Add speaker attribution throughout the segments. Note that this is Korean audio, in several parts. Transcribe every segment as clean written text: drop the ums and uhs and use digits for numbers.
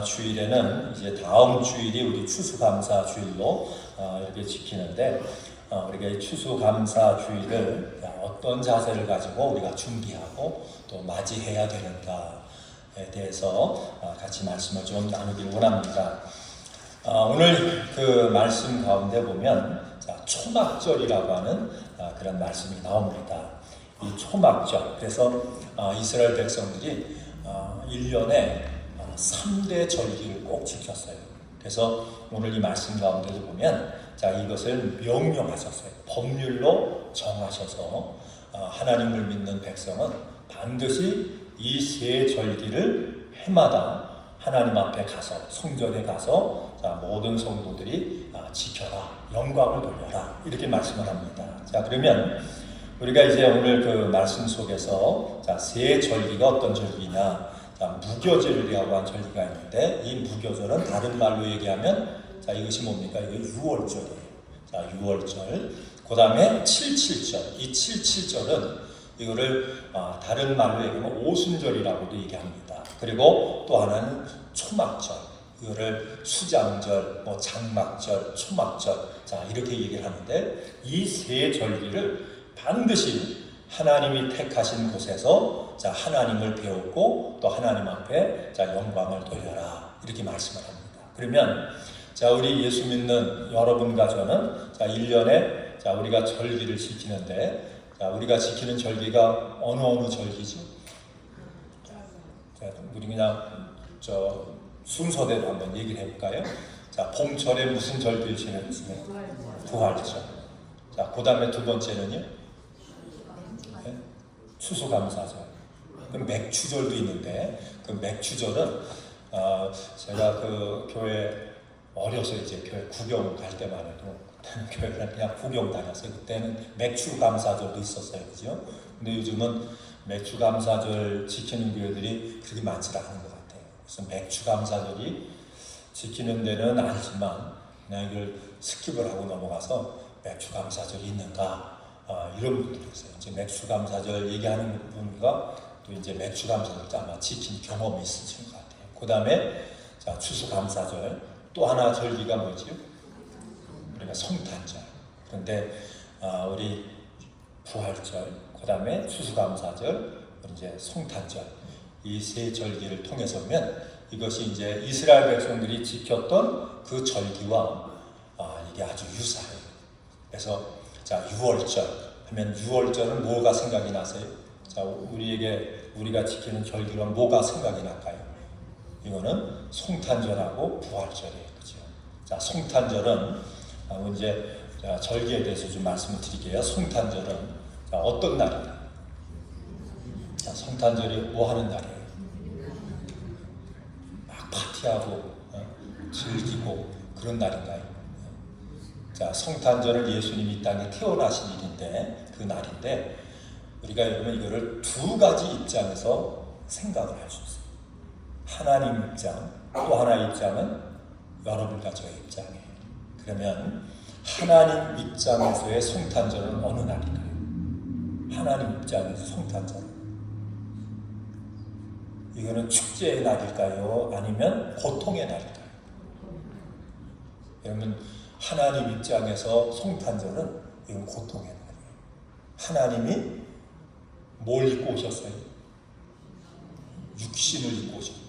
Speaker 1: 주일에는 이제 다음 주일이 우리 추수감사 주일로 이렇게 지키는데 우리가 이 추수감사 주일을 어떤 자세를 가지고 우리가 준비하고 또 맞이해야 되는가에 대해서 같이 말씀을 좀 나누길 원합니다. 오늘 그 말씀 가운데 보면 초막절이라고 하는 그런 말씀이 나옵니다. 이 초막절, 그래서 이스라엘 백성들이 1년에 3대 절기를 꼭 지켰어요. 그래서 오늘 이 말씀 가운데도 보면 이것을 명령하셨어요. 법률로 정하셔서 하나님을 믿는 백성은 반드시 이 세 절기를 해마다 하나님 앞에 가서 성전에 가서 모든 성도들이 지켜라, 영광을 돌려라, 이렇게 말씀을 합니다. 그러면 우리가 이제 오늘 그 말씀 속에서 세 절기가 어떤 절기냐, 무교절이라고 한 절기가 있는데 이 무교절은 다른 말로 얘기하면 이것이 뭡니까? 이거 6월절이에요. 6월절. 그 다음에 77절. 이 77절은 이거를 다른 말로 얘기하면 오순절이라고도 얘기합니다. 그리고 또 하나는 초막절. 이거를 수장절, 장막절, 초막절. 이렇게 얘기를 하는데 이 세 절기를 반드시 하나님이 택하신 곳에서 하나님을 배우고 또 하나님 앞에 영광을 돌려라, 이렇게 말씀을 합니다. 그러면 우리 예수 믿는 여러분과 저는 1년에 우리가 절기를 지키는데 우리가 지키는 절기가 어느 절기죠? 우리 그냥 순서대로 한번 얘기를 해볼까요? 봄철에 무슨 절기를 지내겠습니까? 부활절. 그 다음에 두 번째는요? 추수감사절. 그럼 맥추절도 있는데 그 맥추절은 제가 그 교회 어려서 이제 교회 구경 갈 때만 해도 교회를 그냥 구경 다녔어요. 그때는 맥추감사절도 있었어요, 그죠? 근데 요즘은 맥추감사절 지키는 교회들이 그렇게 많지 않은 것 같아요. 그래서 맥추감사절이 지키는 데는 아니지만 그냥 이걸 스킵을 하고 넘어가서 맥추감사절이 있는가? 이런 분들이 있어요. 이제 맥추감사절 얘기하는 분과 또 이제 맥추감사절 아마 지킨 경험이 있으신 것 같아요. 그 다음에 추수감사절, 또 하나 절기가 뭐지요? 우리가 성탄절. 그런데 우리 부활절, 그 다음에 추수감사절, 이제 성탄절, 이 세 절기를 통해서 보면 이것이 이제 이스라엘 백성들이 지켰던 그 절기와 이게 아주 유사해요. 그래서 6월절 하면 6월절은 뭐가 생각이 나세요? 우리가 지키는 절기로 뭐가 생각이 날까요? 이거는 성탄절하고 부활절이에요. 그죠? 송탄절은 이제 절기에 대해서 좀 말씀을 드릴게요. 송탄절은 어떤 날이냐? 성탄절이 뭐 하는 날이에요? 막 파티하고 즐기고 그런 날인가요? 성탄절은 예수님이 이 땅에 태어나신 일인데 그 날인데 우리가 여러분 이거를 두 가지 입장에서 생각을 할 수 있어요. 하나님 입장, 또 하나의 입장은 여러분과 저의 입장이에요. 그러면 하나님 입장에서의 성탄절은 어느 날일까요? 하나님 입장에서 성탄절은 이거는 축제의 날일까요? 아니면 고통의 날일까요? 여러분 하나님 입장에서 성탄절은 이건 고통의 날이에요. 하나님이 뭘 입고 오셨어요? 육신을 입고 오셨대요.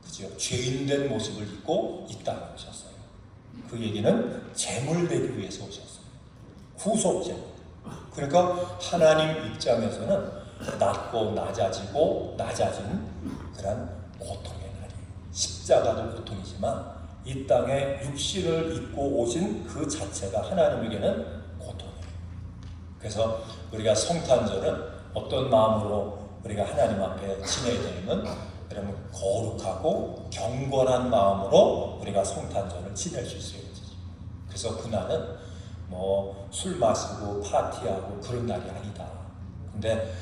Speaker 1: 그죠? 죄인된 모습을 입고 이 땅에 오셨어요. 그 얘기는 제물 되기 위해서 오셨어요. 구속제물. 그러니까 하나님 입장에서는 낮고 낮아진 그런 고통의 날이에요. 십자가도 고통이지만 이 땅에 육신을 입고 오신 그 자체가 하나님에게는 고통이에요. 그래서 우리가 성탄절은 어떤 마음으로 우리가 하나님 앞에 지내야 되냐면 여러분 거룩하고 경건한 마음으로 우리가 성탄절을 지낼 수 있어요. 그래서 그날은 술 마시고 파티하고 그런 날이 아니다. 근데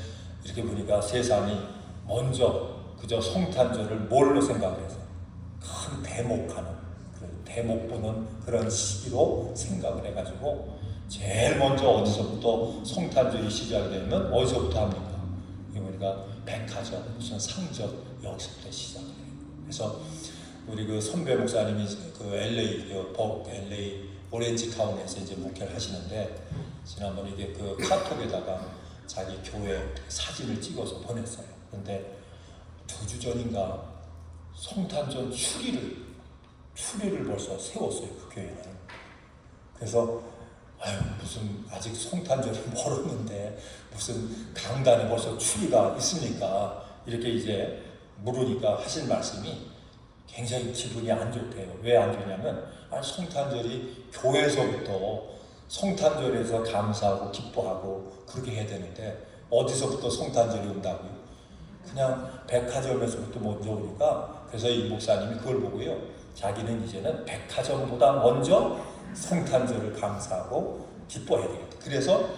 Speaker 1: 이렇게 보니까 세상이 먼저 그저 성탄절을 뭘로 생각을 해서 큰 대목하는 대목 보는 그런 시기로 생각을 해가지고 제일 먼저 어디서부터 성탄절이 시작이 되면 어디서부터 합니까? 우리가 백화점, 무슨 상점 여기서부터 시작을 해요. 그래서 우리 그 선배 목사님이 그 LA 오렌지 타운에서 이제 목회를 하시는데 지난번에 이게 그 카톡에다가 자기 교회 사진을 찍어서 보냈어요. 그런데 2주 전인가 성탄절 추리를 벌써 세웠어요, 그 교회는. 그래서 무슨 아직 성탄절이 멀었는데 무슨 강단에 벌써 추리가 있습니까? 이렇게 이제 물으니까 하신 말씀이 굉장히 기분이 안 좋대요. 왜 안 좋냐면 성탄절이 교회에서부터 성탄절에서 감사하고 기뻐하고 그렇게 해야 되는데 어디서부터 성탄절이 온다고요? 그냥 백화점에서부터 먼저 오니까. 그래서 이 목사님이 그걸 보고요, 자기는 이제는 백화점보다 먼저 성탄절을 감사하고 기뻐해야 되겠다. 그래서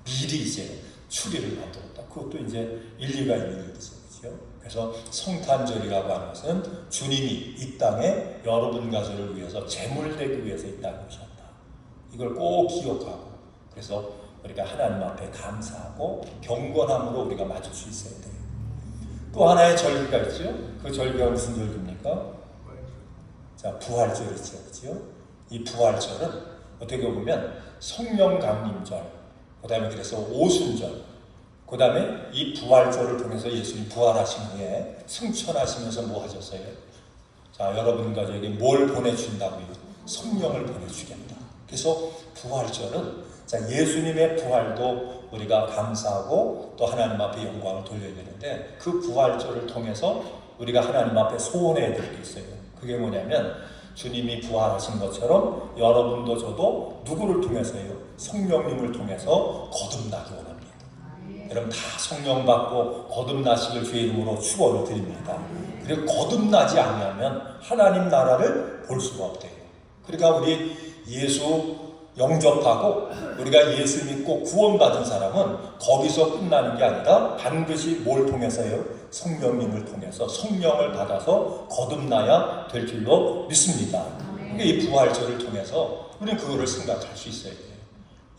Speaker 1: 미리 이제 추리를 만들었다. 그것도 이제 일리가 있는 일이죠. 그렇죠? 그래서 성탄절이라고 하는 것은 주님이 이 땅에 여러분 가족을 위해서 제물되기 위해서 이 땅에 오셨다. 이걸 꼭 기억하고, 그래서 우리가 하나님 앞에 감사하고 경건함으로 우리가 맞을 수 있어야 돼요. 또 하나의 절기가 있죠. 그 절기가 무슨 절기입니까? 자, 부활절이죠. 그렇죠? 이 부활절은 어떻게 보면 성령 강림절, 그 다음에 그래서 오순절, 그 다음에 이 부활절을 통해서 예수님 부활하신 후에 승천하시면서 뭐 하셨어요? 자, 여러분 가족에게 뭘 보내준다고요? 성령을 보내주겠다. 그래서 부활절은 자, 예수님의 부활도 우리가 감사하고 또 하나님 앞에 영광을 돌려야 되는데, 그 부활절을 통해서 우리가 하나님 앞에 소원해야 될 게 있어요. 그게 뭐냐면 주님이 부활하신 것처럼 여러분도 저도 누구를 통해서요? 성령님을 통해서 거듭나기 원합니다. 여러분 다 성령 받고 거듭나시길 주의 이름으로 축원을 드립니다. 그리고 거듭나지 않으면 하나님 나라를 볼 수가 없대요. 그러니까 우리 예수 영접하고 우리가 예수 믿고 구원받은 사람은 거기서 끝나는 게 아니라 반드시 뭘 통해서요? 성령님을 통해서 성령을 받아서 거듭나야 될 줄로 믿습니다. 그러니까 이 부활절을 통해서 우리는 그거를 생각할 수 있어야 돼요.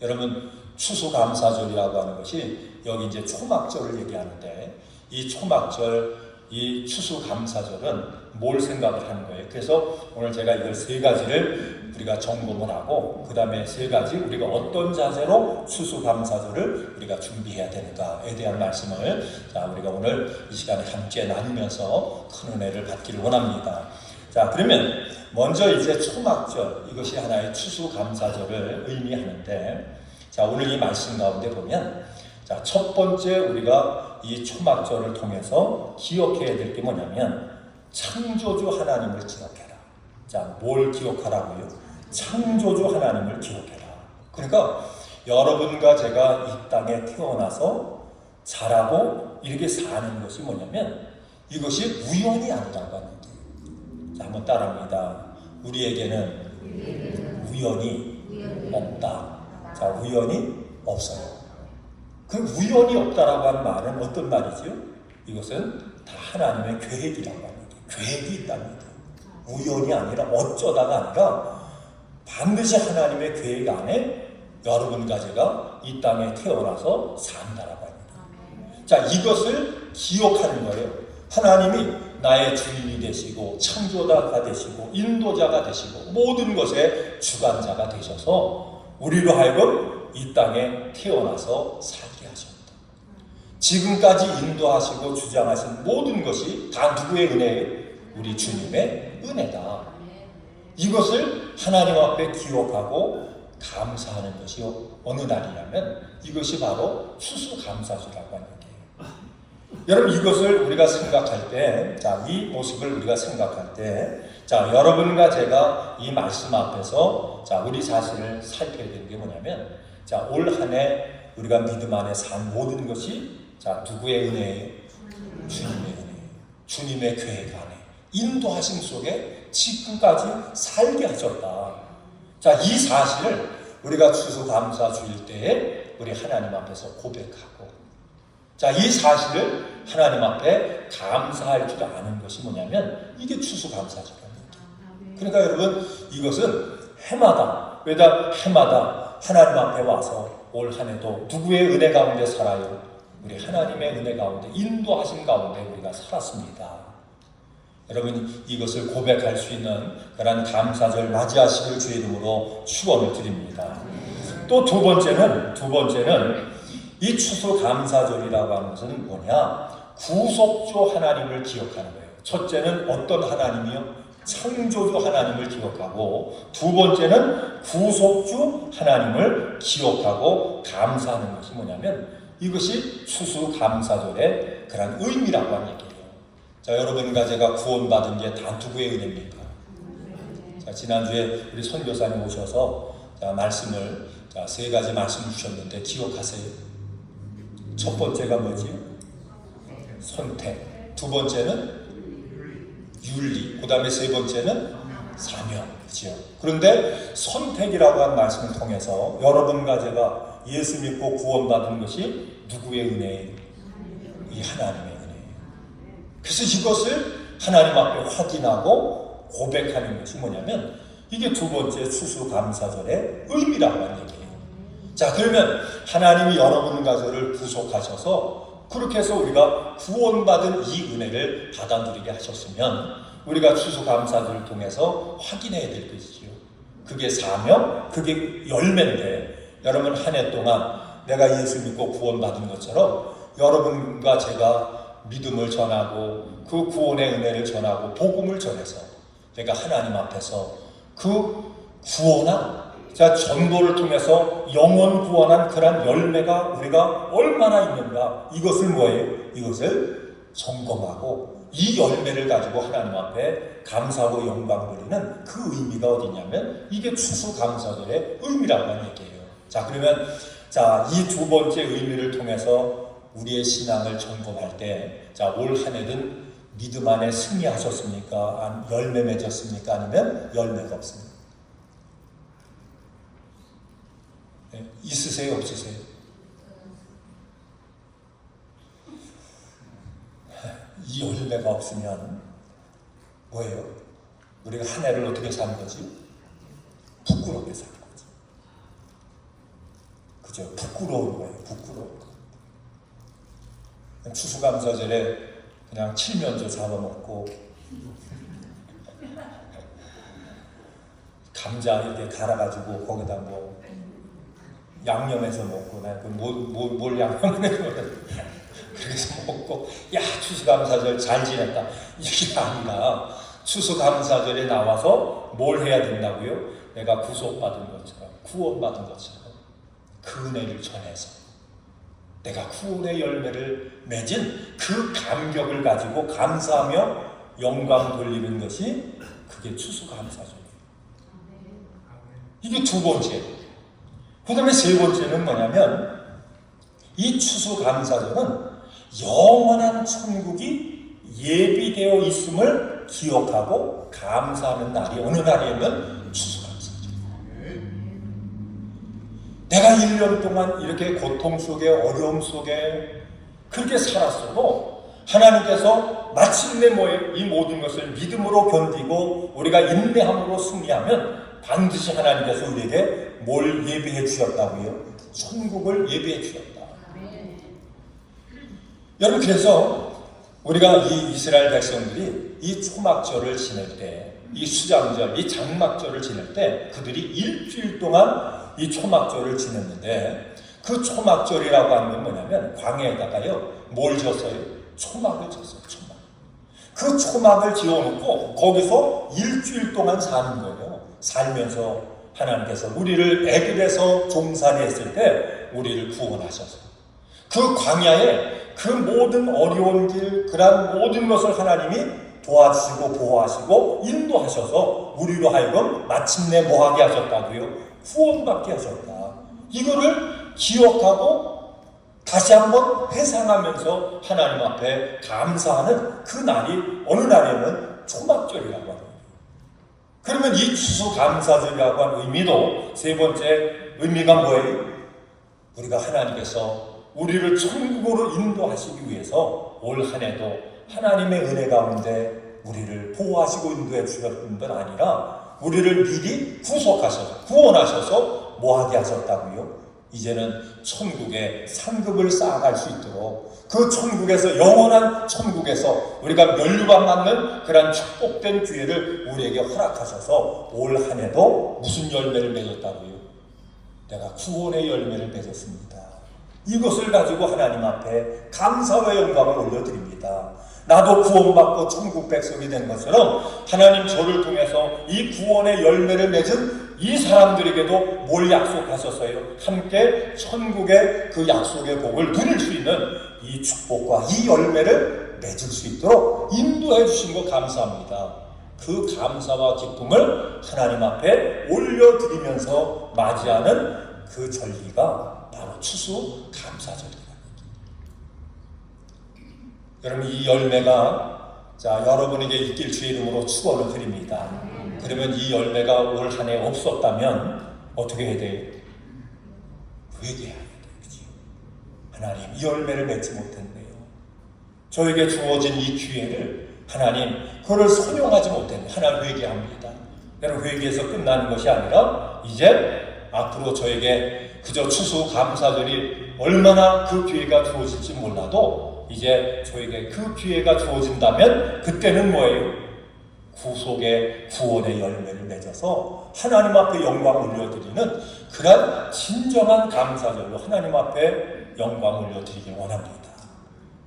Speaker 1: 여러분 추수감사절이라고 하는 것이 여기 이제 초막절을 얘기하는데, 이 초막절, 이 추수감사절은 뭘 생각을 하는 거예요? 그래서 오늘 제가 이걸 3가지를 우리가 점검을 하고, 그 다음에 3가지 우리가 어떤 자세로 추수감사절을 우리가 준비해야 되는가에 대한 말씀을 자, 우리가 오늘 이 시간에 함께 나누면서 큰 은혜를 받기를 원합니다. 자, 그러면 먼저 이제 초막절, 이것이 하나의 추수감사절을 의미하는데, 자, 오늘 이 말씀 가운데 보면 자, 첫 번째 우리가 이 초막절을 통해서 기억해야 될 게 뭐냐면 창조주 하나님을 기억해라. 자, 뭘 기억하라고요? 창조주 하나님을 기억해라. 그러니까 여러분과 제가 이 땅에 태어나서 자라고 이렇게 사는 것이 뭐냐면 이것이 우연이 아니라고 하는 거예요. 자, 한번 따라합니다. 우리에게는 우연이 없다. 자, 우연이 없어요. 그 우연이 없다라고 하는 말은 어떤 말이죠? 이것은 다 하나님의 계획이라고 합니다. 계획이 있답니다. 우연이 아니라 어쩌다가 아니라 반드시 하나님의 계획 안에 여러분과 제가 이 땅에 태어나서 산다라고 합니다. 자, 이것을 기억하는 거예요. 하나님이 나의 주인이 되시고 창조자가 되시고 인도자가 되시고 모든 것의 주관자가 되셔서 우리로 하여금 이 땅에 태어나서 살게 하셨다. 지금까지 인도하시고 주장하신 모든 것이 다 누구의 은혜예요? 우리 주님의 은혜다. 이것을 하나님 앞에 기억하고 감사하는 것이 어느 날이냐면 이것이 바로 추수감사주라고 하는 거예요. 여러분 이것을 우리가 생각할 때, 자, 이 모습을 우리가 생각할 때, 자, 여러분과 제가 이 말씀 앞에서 자, 우리 자신을 살펴야 되는 게 뭐냐면, 자, 올 한 해 우리가 믿음 안에 산 모든 것이 자, 누구의 은혜예요? 주님의 은혜, 주님의 계획 안에 인도하심 속에 지금까지 살게 하셨다. 자, 이 사실을 우리가 추수감사 주일 때에 우리 하나님 앞에서 고백하고, 자, 이 사실을 하나님 앞에 감사할 줄 아는 것이 뭐냐면 이게 추수감사절입니다. 그러니까 여러분 이것은 해마다, 왜다 해마다 하나님 앞에 와서 올 한 해도 누구의 은혜 가운데 살아요? 우리 하나님의 은혜 가운데 인도하심 가운데 우리가 살았습니다. 여러분 이것을 고백할 수 있는 그런 감사절 맞이하시길 주의 이름으로 축원을 드립니다. 또 두 번째는 이 추수감사절이라고 하는 것은 뭐냐? 구속주 하나님을 기억하는 거예요. 첫째는 어떤 하나님이요? 창조주 하나님을 기억하고, 두 번째는 구속주 하나님을 기억하고 감사하는 것이 뭐냐면 이것이 추수감사절의 그런 의미라고 하는 얘기예요. 자, 여러분과 제가 구원받은 게 다 누구의 은혜입니까? 자, 지난주에 우리 선교사님 오셔서 말씀을 세 가지 말씀 주셨는데 기억하세요? 첫 번째가 뭐지요? 선택. 두 번째는 윤리. 그 다음에 세 번째는 사명. 그렇죠? 그런데 선택이라고 하는 말씀을 통해서 여러분과 제가 예수 믿고 구원받은 것이 누구의 은혜예요? 이 하나님의 은혜예요. 그래서 이것을 하나님 앞에 확인하고 고백하는 것이 뭐냐면 이게 두 번째 추수감사절의 의미라고 하는 얘기예요. 자, 그러면 하나님이 여러분과 저를 구속하셔서 그렇게 해서 우리가 구원받은 이 은혜를 받아 누리게 하셨으면 우리가 추수감사절을 통해서 확인해야 될 것이지요. 그게 사명, 그게 열매인데 여러분 한 해 동안 내가 예수 믿고 구원받은 것처럼 여러분과 제가 믿음을 전하고 그 구원의 은혜를 전하고 복음을 전해서 내가 하나님 앞에서 그 구원한 전도를 통해서 영원 구원한 그런 열매가 우리가 얼마나 있는가, 이것을 뭐예요? 이것을 점검하고 이 열매를 가지고 하나님 앞에 감사하고 영광 드리는 그 의미가 어디냐면 이게 추수감사절의 의미라고 하는 얘기예요. 자, 그러면 이 두 번째 의미를 통해서 우리의 신앙을 점검할 때 올 한 해는 믿음 안에 승리하셨습니까? 열매 맺었습니까? 아니면 열매가 없습니까? 네? 있으세요? 없으세요? 이 열매가 없으면 뭐예요? 우리가 한 해를 어떻게 사는 거지? 부끄럽게 사는 거지. 그죠? 부끄러운 거예요. 부끄러운 거. 추수감사절에 그냥 칠면조 잡아먹고 감자 이렇게 갈아가지고 거기다 뭐 양념해서 먹고 뭘 양념해서 그래서 먹고 야 추수감사절 잘 지냈다 이게 아니라 추수감사절에 나와서 뭘 해야 된다고요? 내가 구속받은 것처럼 구원받은 것처럼 그 은혜를 전해서 내가 구원의 열매를 맺은 그 감격을 가지고 감사하며 영광 돌리는 것이 그게 추수감사절이에요. 이게 두 번째. 그 다음에 세 번째는 뭐냐면 이 추수감사절은 영원한 천국이 예비되어 있음을 기억하고 감사하는 날이 어느 날이냐면 추수감사절. 내가 1년 동안 이렇게 고통 속에 어려움 속에 그렇게 살았어도 하나님께서 마침내 이 모든 것을 믿음으로 견디고 우리가 인내함으로 승리하면 반드시 하나님께서 우리에게 뭘 예비해 주셨다고요? 천국을 예비해 주셨다. 여러분, 그래서 우리가 이 이스라엘 백성들이 이 초막절을 지낼 때, 이 수장절, 이 장막절을 지낼 때 그들이 일주일 동안 이 초막절을 지냈는데 그 초막절이라고 하는 건 뭐냐면 광야에다가요 뭘 지었어요? 초막을 지었어요. 초막. 그 초막을 지어놓고 거기서 일주일 동안 사는 거예요. 살면서 하나님께서 우리를 애굽에서 종살이 했을 때 우리를 구원하셔서 그 광야에 그 모든 어려운 길, 그런 모든 것을 하나님이 도와주시고 보호하시고 인도하셔서 우리로 하여금 마침내 뭐하게 하셨다고요? 구원받게 하셨다. 이거를 기억하고 다시 한번 회상하면서 하나님 앞에 감사하는 그 날이 어느 날에는 초막절이라고 합니다. 그러면 이 추수감사절이라고 하는 의미도 세 번째 의미가 뭐예요? 우리가 하나님께서 우리를 천국으로 인도하시기 위해서 올 한 해도 하나님의 은혜 가운데 우리를 보호하시고 인도해 주셨던 건 아니라 우리를 미리 구속하셔서 구원하셔서 뭐하게 하셨다고요? 이제는 천국에 상급을 쌓아갈 수 있도록 그 천국에서 영원한 천국에서 우리가 면류관받는 그런 축복된 기회를 우리에게 허락하셔서 올 한 해도 무슨 열매를 맺었다고요? 내가 구원의 열매를 맺었습니다. 이것을 가지고 하나님 앞에 감사와 영광을 올려드립니다. 나도 구원받고 천국 백성이 된 것처럼 하나님 저를 통해서 이 구원의 열매를 맺은 이 사람들에게도 뭘 약속하셨어요? 함께 천국의 그 약속의 복을 누릴 수 있는 이 축복과 이 열매를 맺을 수 있도록 인도해 주신 것 감사합니다. 그 감사와 기쁨을 하나님 앞에 올려드리면서 맞이하는 그 절기가 바로 추수감사절입니다. 여러분, 이 열매가 여러분에게 있길 주의 이름으로 축원을 드립니다. 그러면 이 열매가 올 한 해 없었다면 어떻게 해야 돼요? 회개해야 돼요. 그치? 하나님, 이 열매를 맺지 못했네요. 저에게 주어진 이 기회를 하나님, 그걸 선용하지 못했네요. 하나님, 회개합니다. 여러분, 회개해서 끝나는 것이 아니라 이제 앞으로 저에게 그저 추수감사절이 얼마나 그 기회가 주어질지 몰라도 이제 저에게 그 기회가 주어진다면 그때는 뭐예요? 구속의 구원의 열매를 맺어서 하나님 앞에 영광 올려드리는 그런 진정한 감사절로 하나님 앞에 영광 올려드리길 원합니다.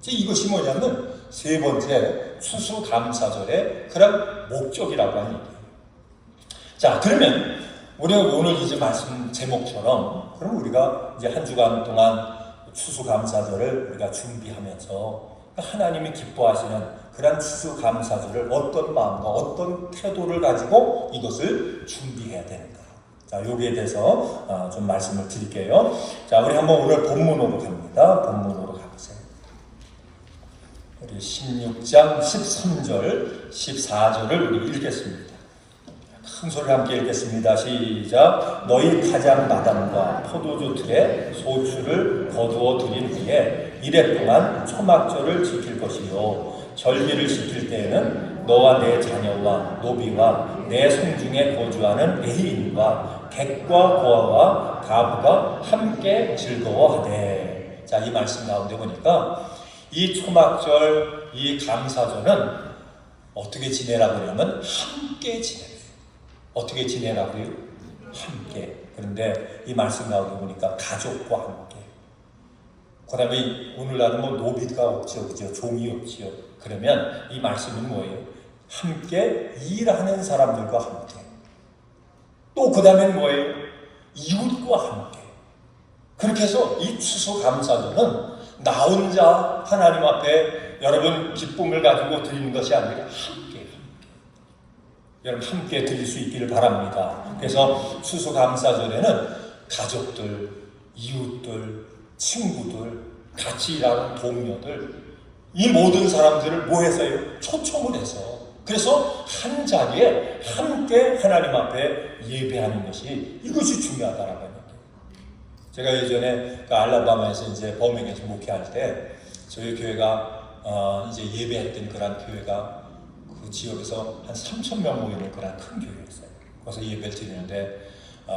Speaker 1: 이것이 뭐냐면 세 번째 추수감사절의 그런 목적이라고 하는 얘기예요. 자, 그러면 우리가 오늘 이제 말씀 제목처럼 그럼 우리가 이제 한 주간 동안 추수감사절을 우리가 준비하면서 하나님이 기뻐하시는 그런 추수감사절을 어떤 마음과 어떤 태도를 가지고 이것을 준비해야 되는가. 자, 여기에 대해서 좀 말씀을 드릴게요. 자, 우리 한번 오늘 본문으로 갑니다. 본문으로 가보세요. 우리 16장 13절, 14절을 우리 읽겠습니다. 큰 소리 함께 읽겠습니다. 시작. 너희 타작 마당과 포도주 틀에 소출을 거두어 들인 후에 이래 동안 초막절을 지킬 것이요 절기를 지킬 때에는 너와 내 자녀와 노비와 내 성중에 거주하는 애인과 객과 고아와 가부가 함께 즐거워하되. 자, 이 말씀 가운데 보니까 이 초막절, 이 감사절은 어떻게 지내라고 하냐면 함께 지내요. 어떻게 지내라고요? 함께. 그런데 이 말씀 가운데 보니까 가족과 함께. 그 다음에 오늘날은 뭐 노비가 없죠, 그죠? 종이 없지요. 그러면 이 말씀은 뭐예요? 함께 일하는 사람들과 함께. 또 그 다음엔 뭐예요? 이웃과 함께. 그렇게 해서 이 추수감사절은 나 혼자 하나님 앞에 여러분 기쁨을 가지고 드리는 것이 아니라 함께. 여러분 함께 드릴 수 있기를 바랍니다. 그래서 추수감사절에는 가족들, 이웃들, 친구들, 같이 일하는 동료들, 이 모든 사람들을 뭐 해서요? 초청을 해서. 그래서 한 자리에 함께 하나님 앞에 예배하는 것이 이것이 중요하다라고 하는 거예요. 제가 예전에 그 알라바마에서 이제 버밍에서 목회할 때 저희 교회가 이제 예배했던 그런 교회가 그 지역에서 한 3,000명 모이는 그런 큰 교회였어요. 거기서 예배를 드리는데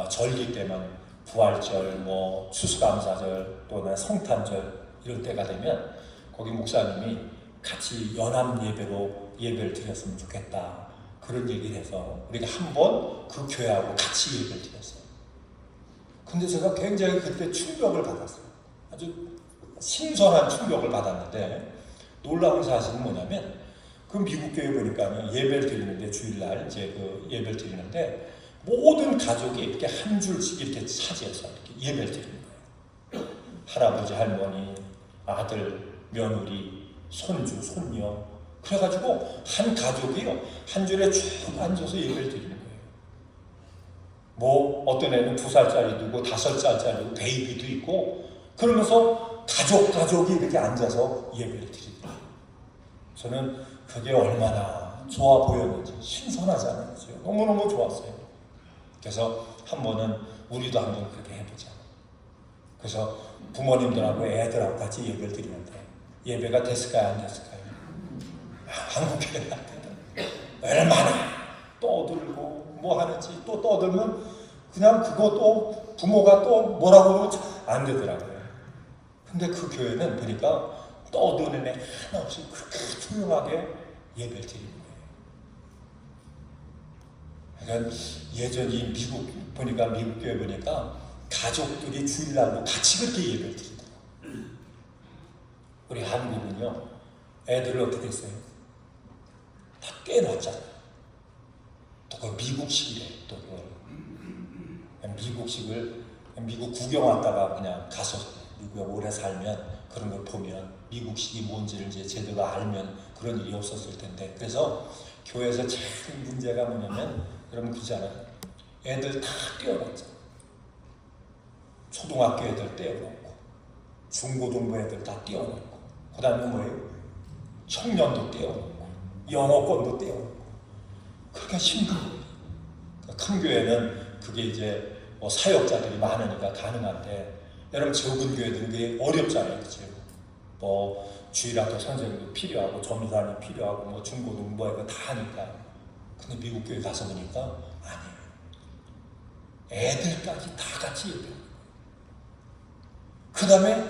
Speaker 1: 절기 때만 부활절, 뭐 추수감사절, 또는 성탄절 이런 때가 되면 거기 목사님이 같이 연합 예배로 예배를 드렸으면 좋겠다. 그런 얘기를 해서 우리가 한번 그 교회하고 같이 예배를 드렸어요. 근데 제가 굉장히 그때 충격을 받았어요. 아주 신선한 충격을 받았는데 놀라운 사실은 뭐냐면 그 미국 교회 보니까 예배를 드리는데 주일날 이제 그 예배를 드리는데 모든 가족이 이렇게 한 줄씩 이렇게 차지해서 이렇게 예배를 드리는 거예요. 할아버지, 할머니, 아들, 며느리, 손주, 손녀. 그래가지고 한 가족이요 한 줄에 쭉 앉아서 예배를 드리는 거예요. 뭐 어떤 애는 2살짜리도 있고 5살짜리도 베이비도 있고 그러면서 가족이 이렇게 앉아서 예배를 드립니다. 저는 그게 얼마나 좋아 보였는지 신선하잖아요. 너무너무 좋았어요. 그래서 한 번은 우리도 한번 그렇게 해보자. 그래서 부모님들하고 애들하고 같이 예배를 드리는데 예배가 됐을까요? 안 됐을까요? 한국 교회가 안 되다. 얼마나 떠들고 뭐 하는지 또 떠들면 그냥 그거 또 부모가 또 뭐라고 안 되더라고요. 근데 그 교회는 보니까 떠드는 애 하나 없이 그렇게 조용하게 예배를 드리는 거예요. 그러니까 예전 이 미국 보니까 미국 교회 보니까 가족들이 주일날로 같이 그렇게 예배를 드리더라고요. 우리 한국은요, 애들을 어떻게 했어요? 다 깨놨잖아요. 또 그 미국식이래. 또 그걸 미국식을 미국 구경 왔다가 그냥 가서 미국에 오래 살면 그런 걸 보면 미국식이 뭔지를 이제 제대로 알면 그런 일이 없었을 텐데, 그래서 교회에서 제일 문제가 뭐냐면 여러분 그잖아요. 애들 다 떼어놨잖아요. 초등학교 애들 떼어놓고 중고등부 애들 다 떼어놓고 그 다음에 뭐예요? 청년도 떼어놓고 영어권도 떼어놓고 그러니까 힘들어요. 큰 교회는 그게 이제 뭐 사역자들이 많으니까 가능한데, 여러분 적은 교회들은 그게 어렵잖아요. 그죠? 뭐 주일학교 선생님도 필요하고 전도사님 필요하고 뭐 중고등부 이거 다 하니까. 근데 미국 교회 가서 보니까 아니에요. 애들까지 다 같이 예배해요. 그 다음에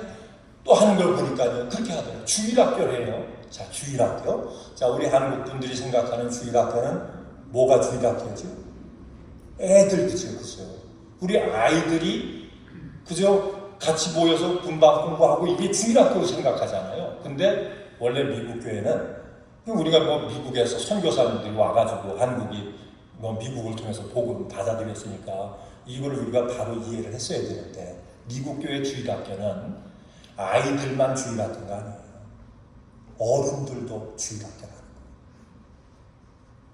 Speaker 1: 또 하는 걸 보니까요, 그렇게 하더라고요. 주일학교를 해요. 자, 주일학교. 자, 우리 한국 분들이 생각하는 주일학교는 뭐가 주일학교죠? 애들, 그죠? 우리 아이들이, 그죠? 같이 모여서 분방 공부하고 이게 주일학교로 생각하잖아요. 근데 원래 미국 교회는 우리가 뭐 미국에서 선교사님들이 와가지고 한국이 뭐 미국을 통해서 복음을 받아들였으니까 이걸 우리가 바로 이해를 했어야 되는데, 미국 교회 주일학교는 아이들만 주일학교가 아니에요. 어른들도 주일학교가 아니에요.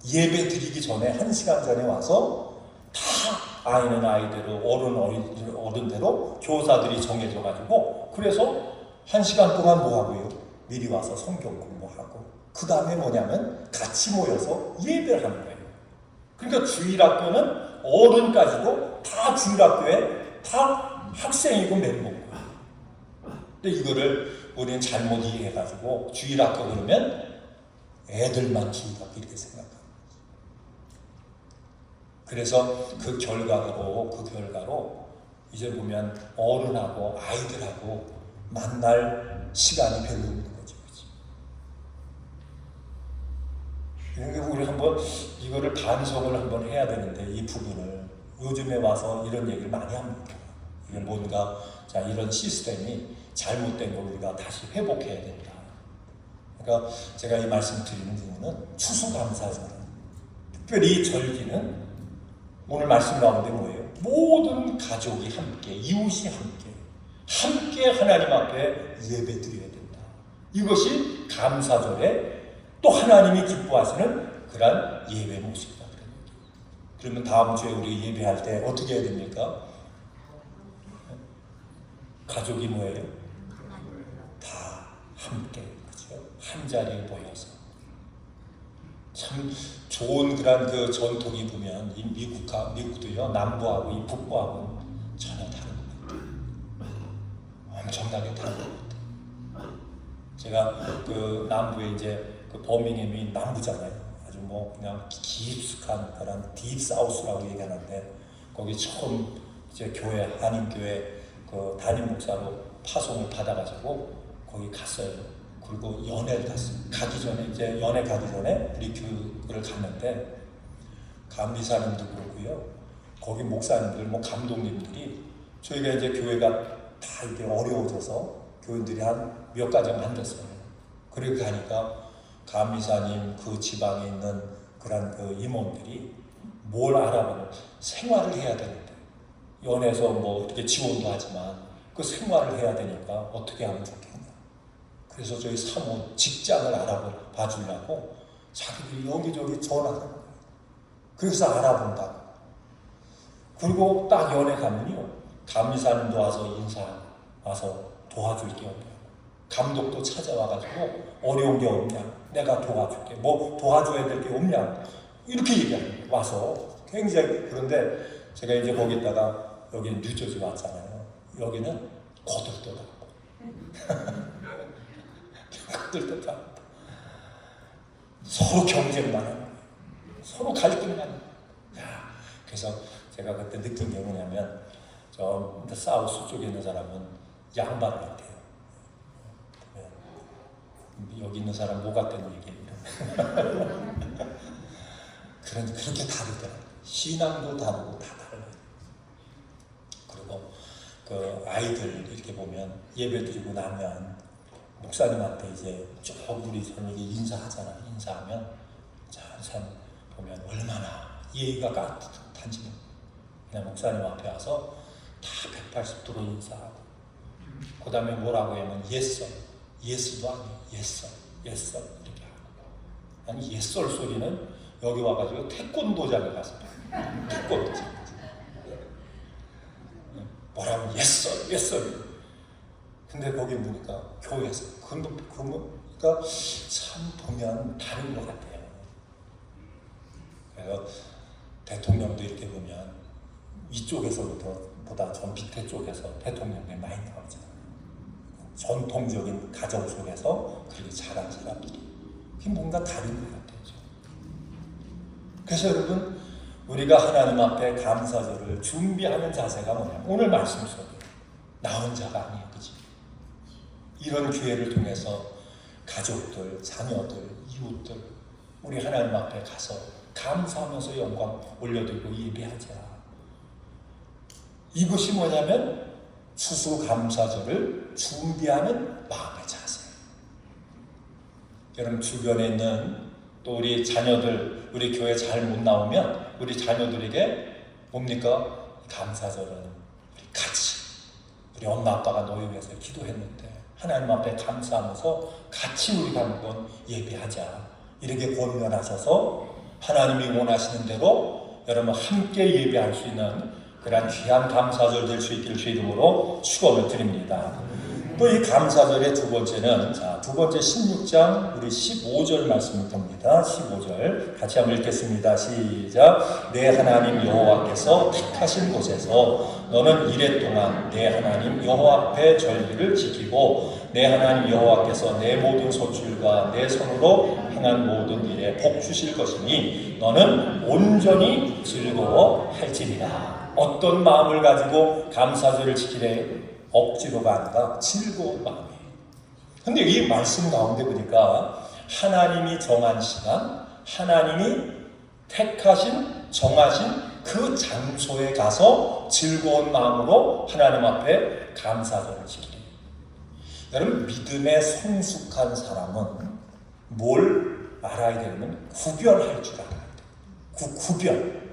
Speaker 1: 예배 드리기 전에 1시간 전에 와서 다 아이는 아이대로 어른대로 교사들이 정해져가지고, 그래서 1시간 동안 뭐 하고요? 미리 와서 성경 공부하고 그 다음에 뭐냐면 같이 모여서 예배를 하는 거예요. 그러니까 주일학교는 어른까지도 다 주일학교에 다 학생이고 멤버고. 근데 이거를 우리는 잘못 이해해가지고 주일학교 그러면 애들만 주일학교 이렇게 생각합니다. 그래서 그 결과로 이제 보면 어른하고 아이들하고 만날 시간이 별로 없는 거죠. 그러니까 우리 한번 이거를 반성을 한번 해야 되는데, 이 부분을 요즘에 와서 이런 얘기를 많이 합니다. 이게 뭔가 자, 이런 시스템이 잘못된 걸 우리가 다시 회복해야 된다. 그러니까 제가 이 말씀 드리는 이유는 추수감사절, 특별히 절기는 오늘 말씀 가운데 뭐예요? 모든 가족이 함께, 이웃이 함께 하나님 앞에 예배 드려야 된다. 이것이 감사절에 또 하나님이 기뻐하시는 그런 예배 모습이다. 그러면 다음 주에 우리 예배할 때 어떻게 해야 됩니까? 가족이 뭐예요? 다 함께, 그렇죠? 한 자리에 모여서. 참 좋은 그런 그 전통이 보면 이 미국도요, 남부하고 이 북부하고 전혀 다른 것 같아요. 엄청나게 다른 것 같아요. 제가 그 남부에 이제 그 버밍햄이 남부잖아요. 아주 뭐 그냥 깊숙한 그런 딥사우스라고 얘기하는데, 거기 처음 이제 교회, 한인교회 그 담임 목사로 파송을 받아가지고 거기 갔어요. 그리고 연애를 갔어요. 연애 가기 전에 우리 교회를 갔는데, 감리사님도 그렇고요, 거기 목사님들, 뭐 감독님들이, 저희가 이제 교회가 다 이렇게 어려워져서 교인들이 한 몇 가정 안 됐어요. 그렇게 가니까 감리사님 그 지방에 있는 그런 그 임원들이 뭘 알아보면 생활을 해야 되는데, 연애에서 뭐 어떻게 지원도 하지만 그 생활을 해야 되니까 어떻게 하면 좋겠냐. 그래서 저희 사모 직장을 알아봐 주려고 자기들이 여기저기 전화하는 거예요. 그래서 알아본다고. 그리고 딱 연애 가면요, 감리사님도 와서 와서 도와줄 게 없냐. 감독도 찾아와가지고 어려운 게 없냐, 내가 도와줄게, 뭐 도와줘야 될 게 없냐, 이렇게 얘기하는 거예요. 와서 굉장히. 그런데 제가 이제 거기다가 여기는 뉴저지 왔잖아요. 여기는 거들떠다고. 거들떠다고. 서로 경쟁만 하는 거예요. 서로 갈등만 하는 거예요. 그래서 제가 그때 느낀 게 뭐냐면, 저 사우스 쪽에 있는 사람은 양반 같아요. 여기 있는 사람 뭐 같다는 얘기예요. 그렇게 다르더라고요. 신앙도 다르고 다 달라요. 그리고 그 아이들 이렇게 보면 예배 드리고 나면 목사님한테 이제 쭉 우리 저녁에 인사하잖아. 인사하면 참 보면 얼마나 예의가 깍듯한지. 그냥 목사님 앞에 와서 다 180도로 인사하고 그 다음에 뭐라고 하면 예스도 아니에요. 예스 이렇게 하고. 아니 예썰 소리는 여기 와가지고 태권도장에 가서 태권도장 뭐라고 예썰 근데 거기 보니까 교회에서 그러니까 참 보면 다른 것 같아요. 그래서 대통령도 이렇게 보면 위쪽에서보다 전 밑에 쪽에서 대통령이 많이 나오잖아요. 전통적인 가정 속에서 그렇게 자란 사람들이 그게 뭔가 다른 것 같아요. 그래서 여러분 우리가 하나님 앞에 감사절을 준비하는 자세가 뭐냐면 오늘 말씀 속에 나 혼자가 아니에요. 그치? 이런 기회를 통해서 가족들, 자녀들, 이웃들 우리 하나님 앞에 가서 감사하면서 영광 올려드리고 예배하자. 이것이 뭐냐면 추수감사절을 준비하는 마음의 자세. 여러분 주변에 있는 또 우리 자녀들, 우리 교회 잘 못 나오면 우리 자녀들에게 뭡니까? 감사절은 우리 같이 우리 엄마 아빠가 너희 위해서 기도했는데 하나님 앞에 감사하면서 같이 우리가 한번 예배하자. 이렇게 권면하셔서 하나님이 원하시는 대로 여러분 함께 예배할 수 있는 그런 귀한 감사절 될 수 있기를 주 이름으로 축원을 드립니다. 또 이 감사절의 두 번째는 두 번째 16장 우리 15절 말씀을 봅니다. 15절 같이 한번 읽겠습니다. 시작. 내 하나님 여호와께서 택하신 곳에서 너는 이래 동안 내 하나님 여호와 앞에 절기를 지키고 내 하나님 여호와께서 내 모든 소출과 내 손으로 행한 모든 일에 복 주실 것이니 너는 온전히 즐거워할지니라. 어떤 마음을 가지고 감사절을 지키래? 억지로가 아니라 즐거운 마음이에요. 근데 이 말씀 가운데 보니까 하나님이 정한 시간, 하나님이 택하신, 정하신 그 장소에 가서 즐거운 마음으로 하나님 앞에 감사절을 지키래요. 여러분 믿음에 성숙한 사람은 뭘 알아야 되냐면 구별할 줄 알아야 돼요. 구별.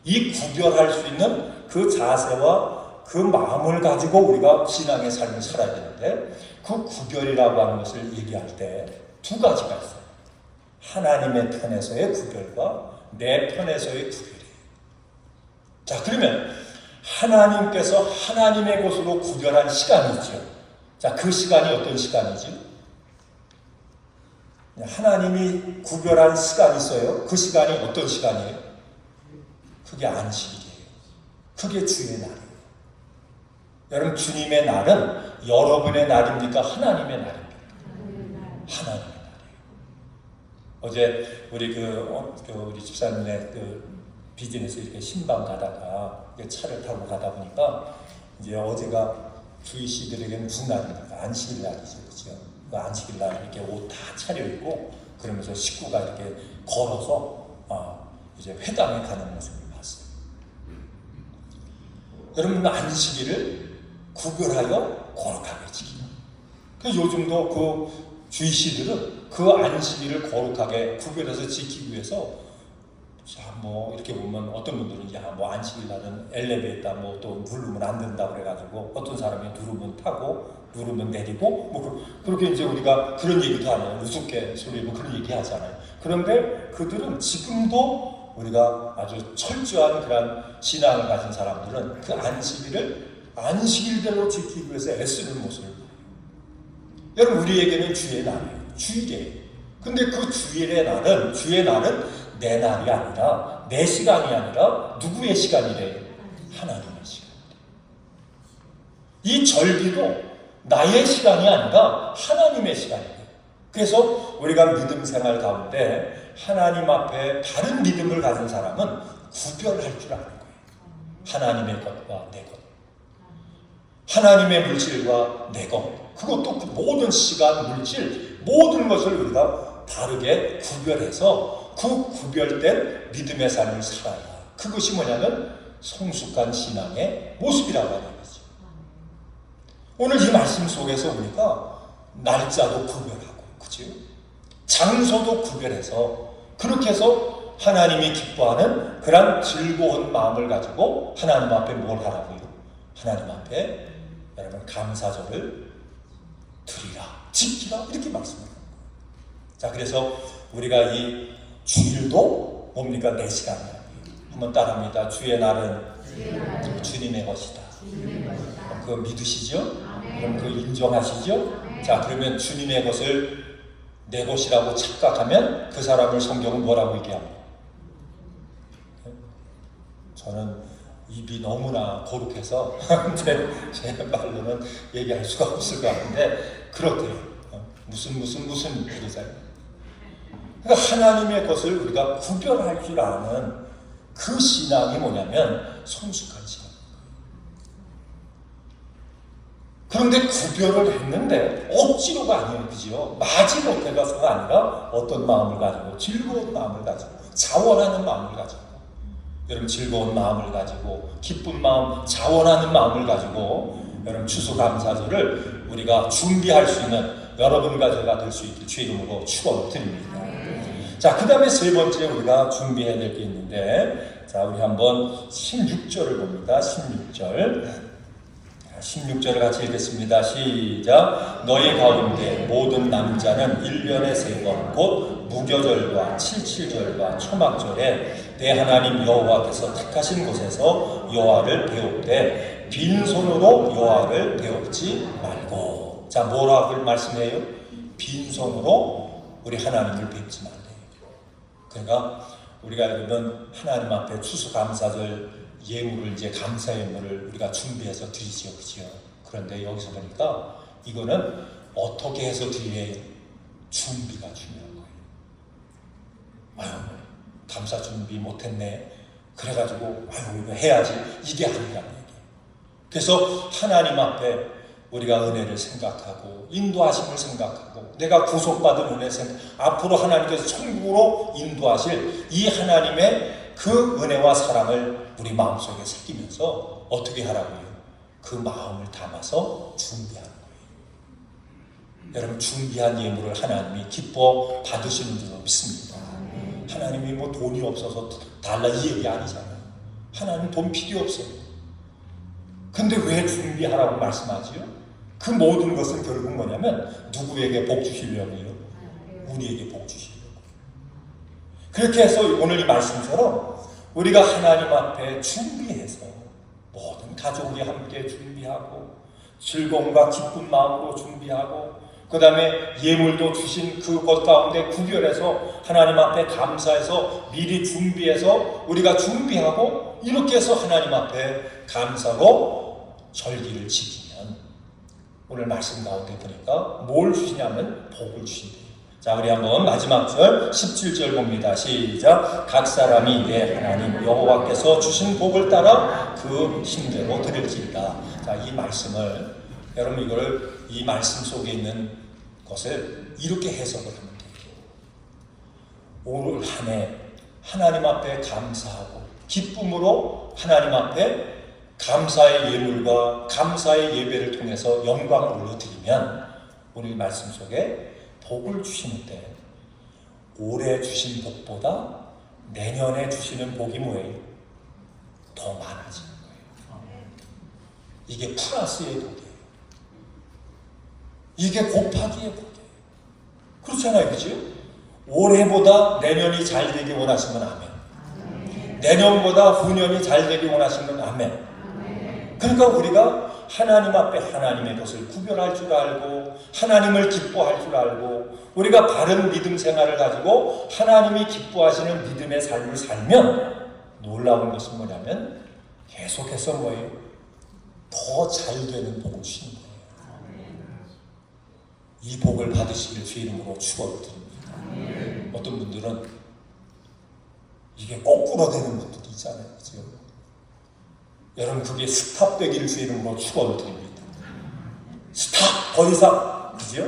Speaker 1: 이 구별할 수 있는 그 자세와 그 마음을 가지고 우리가 신앙의 삶을 살아야 되는데 그 구별이라고 하는 것을 얘기할 때 두 가지가 있어요. 하나님의 편에서의 구별과 내 편에서의 구별이에요. 자, 그러면 하나님께서 하나님의 것으로 구별한 시간이 있죠. 자, 그 시간이 어떤 시간이죠? 하나님이 구별한 시간이 있어요. 그 시간이 어떤 시간이에요? 그게 안식일이에요. 그게 주의 날이에요. 여러분 주님의 날은 여러분의 날입니까? 하나님의 날입니까? 하나님의 날이에요. 어제 우리 우리 집사님의 비즈니스 이렇게 신방 가다가 차를 타고 가다 보니까 이제 어제가 주이시들에게는 무슨 날입니까? 안식일 날이죠, 그렇죠? 그 안식일 날 이렇게 옷 다 차려입고 그러면서 식구가 이렇게 걸어서 이제 회당에 가는 모습을 봤어요. 여러분 안식일을 구별하여 거룩하게 지키는. 요즘도 그 주이시들은 그 안식일을 거룩하게 구별해서 지키기 위해서 이렇게 보면 어떤 분들은 안식일 날은 엘리베이터 또 누르면 안 된다 그래가지고 어떤 사람이 누르면 타고 누르면 내리고 그렇게 이제 우리가 그런 얘기도 하네요. 우습게 그런 얘기 하잖아요. 그런데 그들은 지금도 우리가 아주 철저한 그런 신앙을 가진 사람들은 그 안식일을 안식일대로 지키기 위해서 애쓰는 모습을 봐요. 여러분 우리에게는 주의 날이에요. 주일이에요. 근데 그 주의 날은 내 날이 아니라 내 시간이 아니라 누구의 시간이래요? 하나님의 시간이래요. 이 절기도 나의 시간이 아니라 하나님의 시간이에요. 그래서 우리가 믿음 생활 가운데 하나님 앞에 바른 믿음을 가진 사람은 구별할 줄 아는 거예요. 하나님의 것과 내 것. 하나님의 물질과 내 것, 그것도 그 모든 시간, 물질, 모든 것을 우리가 바르게 구별해서 그 구별된 믿음의 삶을 살아야, 그것이 뭐냐면 성숙한 신앙의 모습이라고 하는 거죠. 오늘 이 말씀 속에서 보니까 날짜도 구별하고, 그죠? 장소도 구별해서 그렇게 해서 하나님이 기뻐하는 그런 즐거운 마음을 가지고 하나님 앞에 뭘 하라고요? 하나님 앞에 여러분 감사절을 드리라, 지키라, 이렇게 말씀합니다. 자, 그래서 우리가 이 주일도 뭡니까? 내 시간이에요. 한번 따라합니다. 주의 날은 주님의 것이다. 그거 믿으시죠? 그럼 그거 인정하시죠? 자, 그러면 주님의 것을 내 것이라고 착각하면 그 사람을 성경은 뭐라고 얘기합니까? 저는 입이 너무나 거룩해서 제 말로는 얘기할 수가 없을 것 같은데 그렇대요. 무슨 그러잖아요. 그러니까 하나님의 것을 우리가 구별할 줄 아는 그 신앙이 뭐냐면 성숙한 신앙. 그런데 구별을 했는데 억지로가 아니에요, 그죠? 마지못해가서가 아니라 어떤 마음을 가지고, 즐거운 마음을 가지고, 자원하는 마음을 가지고, 여러분 즐거운 마음을 가지고, 기쁜 마음, 자원하는 마음을 가지고 여러분 추수감사절을 우리가 준비할 수 있는 여러분과 제가 될 수 있길 주의 이름으로 축원드립니다. 자, 그 다음에 세 번째 우리가 준비해야 될 게 있는데, 자, 우리 한번 16절을 봅니다. 16절을 같이 읽겠습니다. 시작. 너희 가운데 모든 남자는 1년에 3번 곧 무교절과 칠칠절과 초막절에 내 하나님 여호와께서 택하신 곳에서 여호와를 배웁되 빈손으로 여호와를 배웁지 말고. 자, 뭐라고 말씀해요? 빈손으로 우리 하나님을 뵙지 말래요. 그러니까 우리가 여러분 하나님 앞에 추수감사절 예물을, 이제 감사 예물을 우리가 준비해서 드리죠, 그죠? 그런데 여기서 보니까 이거는 어떻게 해서 드려야 준비가 중요한 거예요. 아유, 감사 준비 못했네. 그래가지고 아유 이거 해야지, 이게 아니라는 얘기예요. 그래서 하나님 앞에 우리가 은혜를 생각하고 인도하심을 생각하고 내가 구속받은 은혜 생각, 앞으로 하나님께서 천국으로 인도하실 이 하나님의 그 은혜와 사랑을 우리 마음속에 새기면서 어떻게 하라고요? 그 마음을 담아서 준비하는 거예요. 여러분 준비한 예물을 하나님이 기뻐 받으시는 줄로 믿습니다. 하나님이 뭐 돈이 없어서 달라 이 얘기 아니잖아요. 하나님 돈 필요 없어요. 근데 왜 준비하라고 말씀하지요? 그 모든 것은 결국 뭐냐면 누구에게 복 주시려고요? 우리에게 복 주시려고. 그렇게 해서 오늘 이 말씀처럼 우리가 하나님 앞에 준비해서 모든 가족이 함께 준비하고 즐거움과 기쁜 마음으로 준비하고 그 다음에 예물도 주신 그것 가운데 구별해서 하나님 앞에 감사해서 미리 준비해서 우리가 준비하고 이렇게 해서 하나님 앞에 감사로 절기를 지키면 오늘 말씀 가운데 보니까 뭘 주시냐면 복을 주신대요. 자, 우리 한번 마지막 절 17절 봅니다. 시작. 각 사람이 내 하나님 여호와께서 주신 복을 따라 그 힘대로 드릴지이다. 자, 이 말씀을 여러분 이거를 이 말씀 속에 있는 것을 이렇게 해석을 하면 돼요. 올 한 해 하나님 앞에 감사하고 기쁨으로 하나님 앞에 감사의 예물과 감사의 예배를 통해서 영광을 올려드리면 오늘 말씀 속에 복을 주시는데 올해 주신 복보다 내년에 주시는 복이 뭐예요? 더 많아지는 거예요. 이게 플러스의 복이에요. 이게 곱하기의 복이에요. 그렇잖아요, 그죠? 올해보다 내년이 잘 되기 원하시면 아멘. 내년보다 후년이 잘 되기 원하시면 아멘. 그러니까 우리가 하나님 앞에 하나님의 것을 구별할 줄 알고 하나님을 기뻐할 줄 알고 우리가 바른 믿음 생활을 가지고 하나님이 기뻐하시는 믿음의 삶을 살면 놀라운 것은 뭐냐면 계속해서 뭐예요? 더 잘 되는 복을 주시는 거예요. 이 복을 받으시길 주의 이름으로 축원드립니다. 어떤 분들은 이게 거꾸로 되는 분들도 있잖아요, 그렇죠? 여러분 그게 스탑되기를 주의 이름으로 축원드립니다. 스탑! 더 이상, 그죠?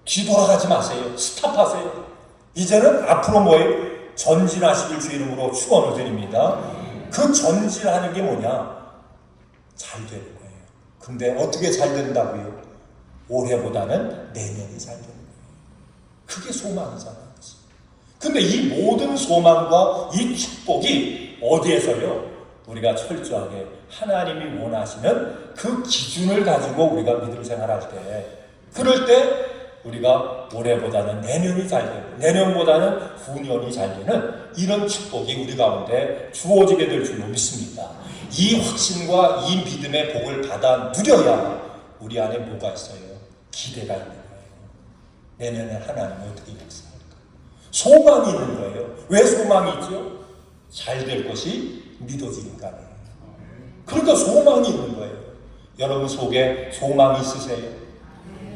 Speaker 1: 뒤돌아가지 마세요. 스탑하세요. 이제는 앞으로 뭐예요? 전진하시길 주 이름으로 축원을 드립니다. 그 전진하는 게 뭐냐? 잘 되는 거예요. 근데 어떻게 잘 된다고요? 올해보다는 내년이 잘 되는 거예요. 그게 소망이잖아요. 근데 이 모든 소망과 이 축복이 어디에서요? 우리가 철저하게 하나님이 원하시는 그 기준을 가지고 우리가 믿음 생활할 때, 그럴 때 우리가 올해보다는 내년이 잘 되고 내년보다는 후년이 잘 되는 이런 축복이 우리 가운데 주어지게 될 줄로 믿습니다. 이 확신과 이 믿음의 복을 받아 누려야 우리 안에 뭐가 있어요? 기대가 있는 거예요. 내년에 하나님은 어떻게 역사할까? 소망이 있는 거예요. 왜 소망이 있죠? 잘 될 것이 믿어지니까요. 그러니까 소망이 있는 거예요. 여러분 속에 소망이 있으세요?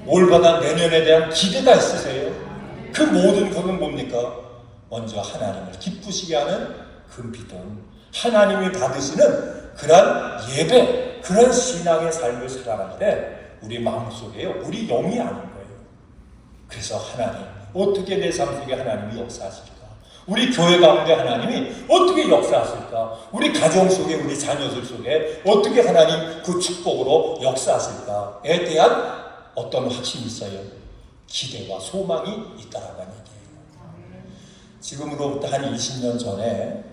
Speaker 1: 올바른 내년에 대한 기대가 있으세요? 그 모든 것은 뭡니까? 먼저 하나님을 기쁘시게 하는 그 믿음, 하나님이 받으시는 그런 예배, 그런 신앙의 삶을 살아갈 때 우리 마음속에요, 우리 영이 아는 거예요. 그래서 하나님, 어떻게 내 삶 속에 하나님이 역사하실까? 우리 교회 가운데 하나님이 어떻게 역사하실까? 우리 가정 속에, 우리 자녀들 속에 어떻게 하나님 그 축복으로 역사하실까에 대한 어떤 확신이 있어요? 기대와 소망이 있다라고 하는 얘기예요. 지금으로부터 한 20년 전에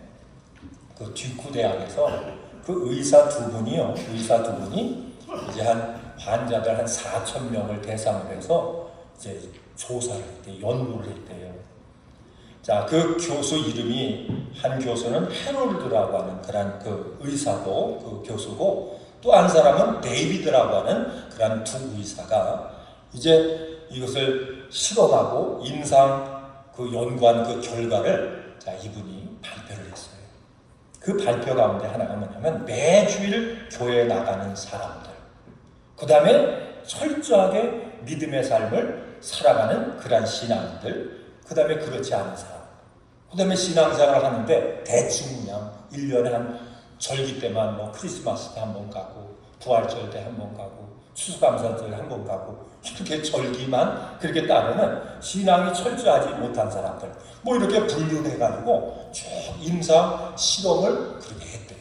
Speaker 1: 그 듀크 대학에서 그 의사 두 분이 이제 한 환자들 한 4,000명을 대상으로 해서 이제 조사를 했대요. 연구를 했대요. 자, 그 교수 이름이, 한 교수는 해롤드라고 하는 그런 그 의사고, 그 교수고, 또 한 사람은 데이비드라고 하는 그런 두 의사가 이제 이것을 실험하고 임상 그 연구한 그 결과를 자, 이분이 발표를 했어요. 그 발표 가운데 하나가 뭐냐면 매주일 교회에 나가는 사람들, 그 다음에 철저하게 믿음의 삶을 살아가는 그런 신앙인들, 그 다음에 그렇지 않은 사람, 그 다음에 신앙생활을 하는데 대충 그냥 1년에 한 절기 때만 뭐 크리스마스 때 한 번 가고 부활절 때 한 번 가고 추수감사절 한 번 가고 이렇게 절기만 그렇게 따르는 신앙이 철저하지 못한 사람들, 뭐 이렇게 분류해가지고 쭉 임상 실험을 그렇게 했대요.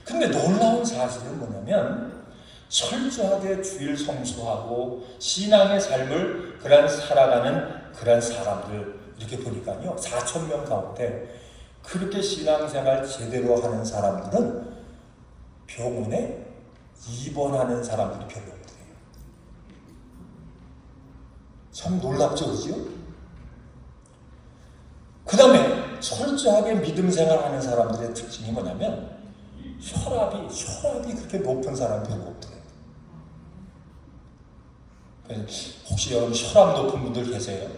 Speaker 1: 근데 놀라운 사실은 뭐냐면 철저하게 주일 성수하고 신앙의 삶을 그런 살아가는 그런 사람들 이렇게 보니까요, 4,000명 가운데 그렇게 신앙생활 제대로 하는 사람들은 병원에 입원하는 사람들이 별로 없대요. 참 놀랍죠, 그죠? 그 다음에 철저하게 믿음 생활하는 사람들의 특징이 뭐냐면 혈압이 그렇게 높은 사람이 별로 없대요. 혹시 여러분 혈압 높은 분들 계세요?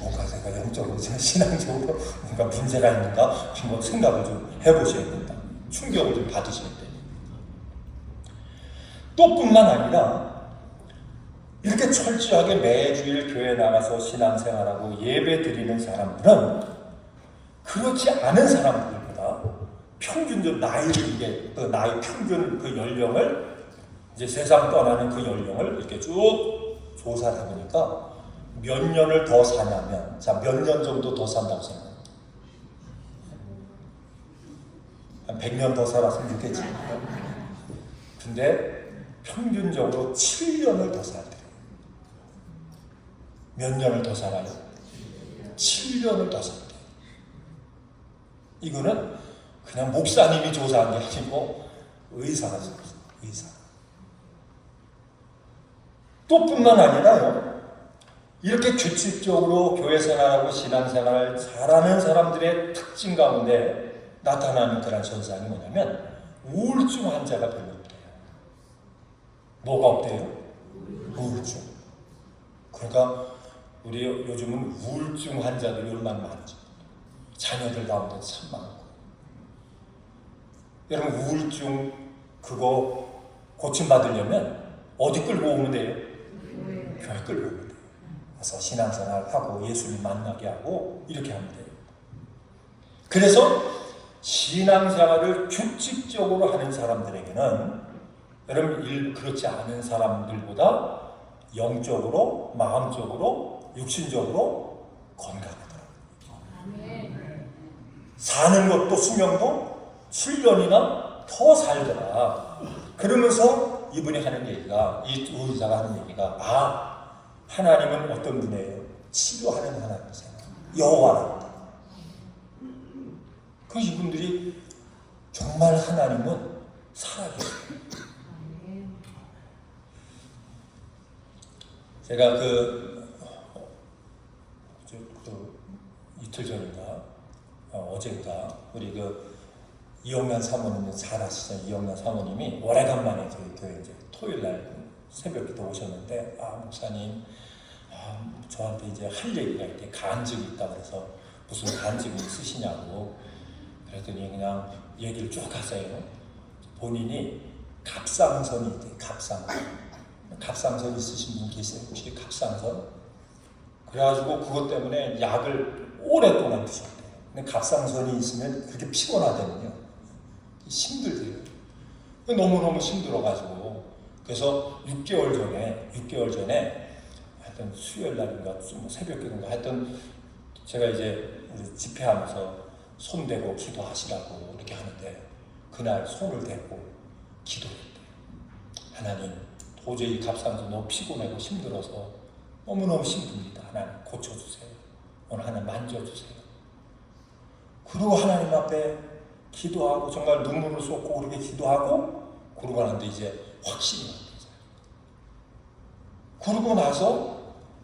Speaker 1: 뭔가 제가 영적으로, 제가 신앙적으로 뭔가 문제가 있는가 한번 생각을 좀 해보셔야 된다. 충격을 좀 받으셔야 돼요. 또 뿐만 아니라 이렇게 철저하게 매주일 교회에 나가서 신앙생활하고 예배 드리는 사람들은 그렇지 않은 사람들보다 평균적 나이를, 이게 그 나이 평균 그 연령을, 이제 세상 떠나는 그 연령을 이렇게 쭉 조사를 해보니까 몇 년을 더 사냐면, 자, 몇 년 정도 더 산다고 생각해요? 한 100년 더 살았으면 좋겠지. 근데 평균적으로 7년을 더 살아요. 몇 년을 더 살아요? 7년을 더 살아요. 이거는 그냥 목사님이 조사한 게 아니고 의사가 조사했어요. 의사. 또 뿐만 아니라요, 이렇게 규칙적으로 교회 생활하고 신앙생활을 잘하는 사람들의 특징 가운데 나타나는 그런 현상이 뭐냐면 우울증 환자가 별로 없대요. 뭐가 없대요? 우울증. 그러니까 우리 요즘은 우울증 환자들이 얼마나 많죠. 자녀들 가운데 참 많고. 여러분 우울증 그거 고침받으려면 어디 끌고 오면 돼요? 교회 끌고 오면 돼요. 그래서 신앙생활하고 예수님 만나게 하고 이렇게 하면 돼요. 그래서 신앙생활을 규칙적으로 하는 사람들에게는 여러분 그렇지 않은 사람들보다 영적으로, 마음적으로, 육신적으로 건강하더라고요. 사는 것도 수명도 7년이나 더 살더라. 그러면서 이분이 하는 얘기가, 이 의사가 하는 얘기가, 하나님은 어떤 분이에요? 치료하는 하나님이세요. 여호와랍니다. 그 이분들이 정말 하나님은 살아계세요. 제가 이틀 전인가 어젠가 우리 이영란 사모님 잘 아시잖아요. 이영란 사모님이 오래간만에 저희 교회 이제 토요일날 새벽기도 오셨는데, 목사님, 저한테 이제 할 얘기가 있대. 간증이 있다 그래서 무슨 간증이 있으시냐고. 그랬더니 그냥 얘기를 쭉 하세요. 본인이 갑상선이 있대. 갑상선 있으신 분 계세요? 혹시 갑상선? 그래가지고 그것 때문에 약을 오랫동안 드셨대요. 근데 갑상선이 있으면 그렇게 피곤하거든요. 힘들대요. 너무너무 힘들어가지고. 그래서 6개월 전에 하여튼 수요일 날인가 새벽기도인가 하여튼 제가 이제 우리 집회하면서 손 대고 기도하시라고 이렇게 하는데, 그날 손을 대고 기도했대요. 하나님, 도저히 갑상선 너무 피곤하고 힘들어서 너무너무 힘듭니다. 하나님 고쳐주세요. 오늘 하나님 만져주세요. 그리고 하나님 앞에 기도하고 정말 눈물을 쏟고 그렇게 기도하고 그러고 나는데 이제 확신이 왔어요. 그러고 나서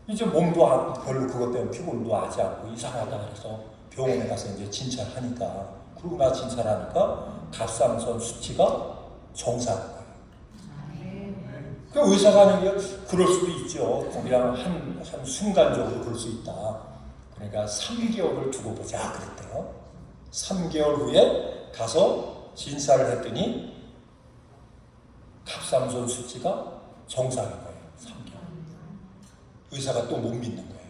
Speaker 1: 이제 몸도 별로 그것 때문에 피곤도 하지 않고 이상하다 그래서 병원에 가서 이제 진찰하니까, 그러고 나 진찰하니까 갑상선 수치가 정상인 거예요. 그 의사가 하는 게 그럴 수도 있죠. 그냥 한 순간적으로 그럴 수 있다. 그러니까 3개월을 두고 보자 그랬대요. 3개월 후에 가서 진찰을 했더니 갑상선 수치가 정상인 거예요. 3개월. 의사가 또 못 믿는 거예요.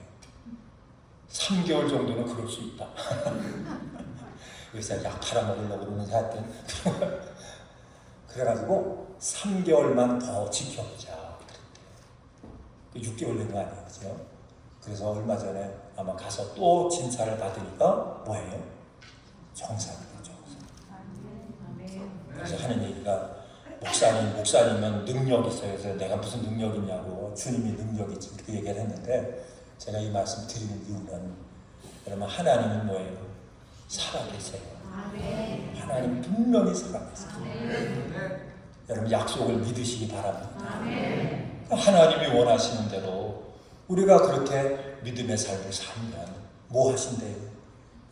Speaker 1: 3개월 정도는 그럴 수 있다. 의사가 약 팔아먹으려고 그러는지 하여튼 그래가지고 3개월만 더 지켜보자. 6개월 된 거 아니에요, 그죠? 그래서 얼마 전에 아마 가서 또 진찰을 받으니까 뭐예요? 정상이에요, 정상. 그래서 하는 얘기가, 목사님은 능력이 있어요. 그래서 내가 무슨 능력이 있냐고, 주님이 능력이 있지, 그렇게 얘기를 했는데, 제가 이 말씀 드리는 이유는, 여러분, 하나님은 뭐예요? 살아계세요. 하나님 분명히 살아계세요. 여러분, 약속을 믿으시기 바랍니다. 하나님이 원하시는 대로 우리가 그렇게 믿음의 삶을 살면 뭐 하신대요?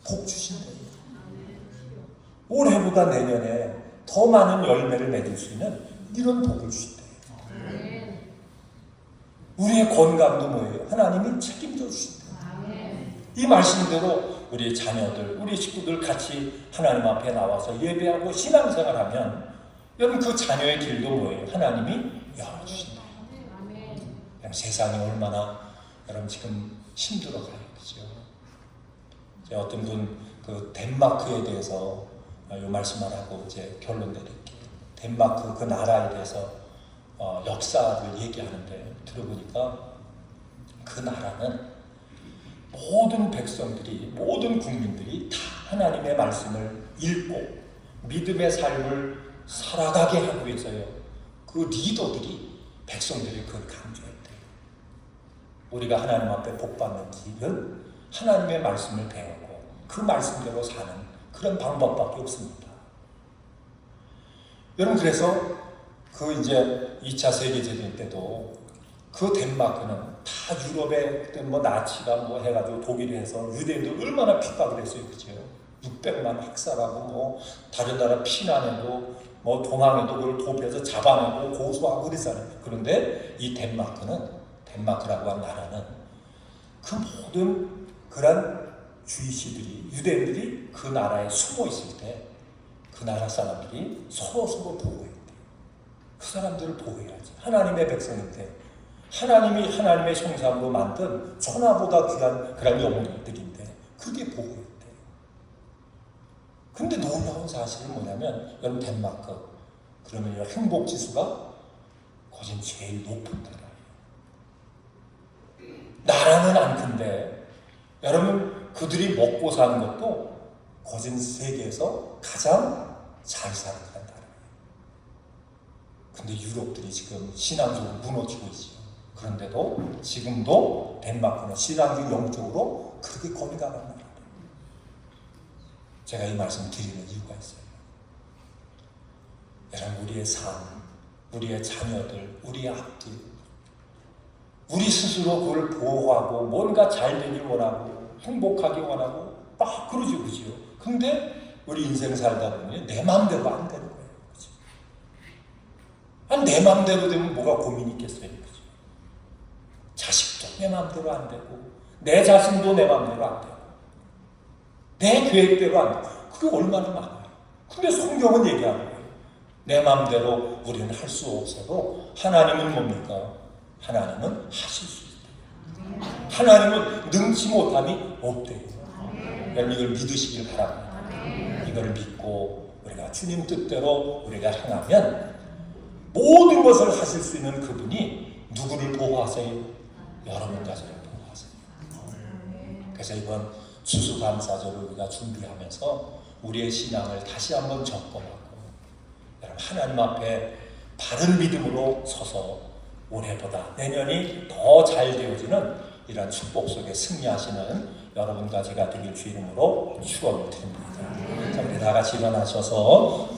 Speaker 1: 복 주신대요. 올해보다 내년에 더 많은 열매를 맺을 수 있는 이런 복을 주신대요. 우리의 건강도 뭐예요? 하나님이 책임져 주신대요. 이 말씀대로 우리 자녀들, 우리 식구들 같이 하나님 앞에 나와서 예배하고 신앙생활하면, 여러분 그 자녀의 길도 뭐예요? 하나님이 열어주신다. 세상이 얼마나 여러분 지금 힘들어가요, 그죠? 제가 어떤 분 그 덴마크에 대해서 이 말씀만 하고 이제 결론 내릴게요. 덴마크 그 나라에 대해서 역사를 얘기하는데 들어보니까 그 나라는 모든 백성들이, 모든 국민들이 다 하나님의 말씀을 읽고 믿음의 삶을 살아가게 하기 위해서요. 그 리더들이, 백성들이 그걸 강조했대요. 우리가 하나님 앞에 복받는 길은 하나님의 말씀을 배우고 그 말씀대로 사는 그런 방법밖에 없습니다. 여러분, 그래서 그 이제 2차 세계대전 때도 그 덴마크는 다 유럽의 그때 뭐 나치가 뭐 해가지고 독일이 해서 유대인들 얼마나 핍박을 했어요, 그죠? 600만 학살하고 뭐 다른 나라 피난해도 뭐 동항에도 그걸 도피해서 잡아내고 고소하고 그랬잖아요. 그런데 이 덴마크라고 한 나라는 그 모든 그런 주이시들이, 유대인들이 그 나라에 숨어 있을 때 그 나라 사람들이 서로 보호했대요. 그 사람들을 보호해야지. 하나님의 백성인데 하나님이 하나님의 형상으로 만든 천하보다 귀한 그런 영혼들인데 그게 보호했대요. 근데 놀라운 사실은 뭐냐면, 여러분 덴마크 그러면 행복지수가 거진 제일 높은 나라예요. 나라는 안 큰데 여러분 그들이 먹고 사는 것도 거진 세계에서 가장 잘 사는 나라예요. 근데 유럽들이 지금 신앙적으로 무너지고 있죠. 그런데도 지금도 덴마크는 신앙적 영적으로 그렇게 건강한 나라예요. 제가 이 말씀 드리는 이유가 있어요. 여러분 우리의 삶, 우리의 자녀들, 우리의 앞뒤 우리 스스로 그걸 보호하고 뭔가 잘 되길 원하고 행복하길 원하고 막 그러죠, 그죠? 근데 우리 인생 살다 보면 내 마음대로 안 되는 거예요, 그죠? 내 마음대로 되면 뭐가 고민이 있겠어요, 그죠? 자식도 내 마음대로 안 되고 내 자신도 내 마음대로 안 되고 내 계획대로 안 되고 그게 얼마나 많아요. 근데 성경은 얘기하는 거예요. 내 마음대로 우리는 할 수 없어도 하나님은 뭡니까? 하나님은 하실 수 있대요. 하나님은 능치 못함이 없대요. 여러분 이걸 믿으시길 바랍니다. 이걸 믿고 우리가 주님 뜻대로 우리가 행하면 모든 것을 하실 수 있는 그분이 누구를 보호하세요? 여러분 자신을 보호하세요. 그래서 이번 추수감사절을 우리가 준비하면서 우리의 신앙을 다시 한번 점검하고 여러분 하나님 앞에 바른 믿음으로 서서 올해보다 내년이 더 잘 되어지는 이런 축복 속에 승리하시는 여러분과 제가 되길 주 이름으로 축원을 드립니다. 자, 우리 다 같이 일어나셔서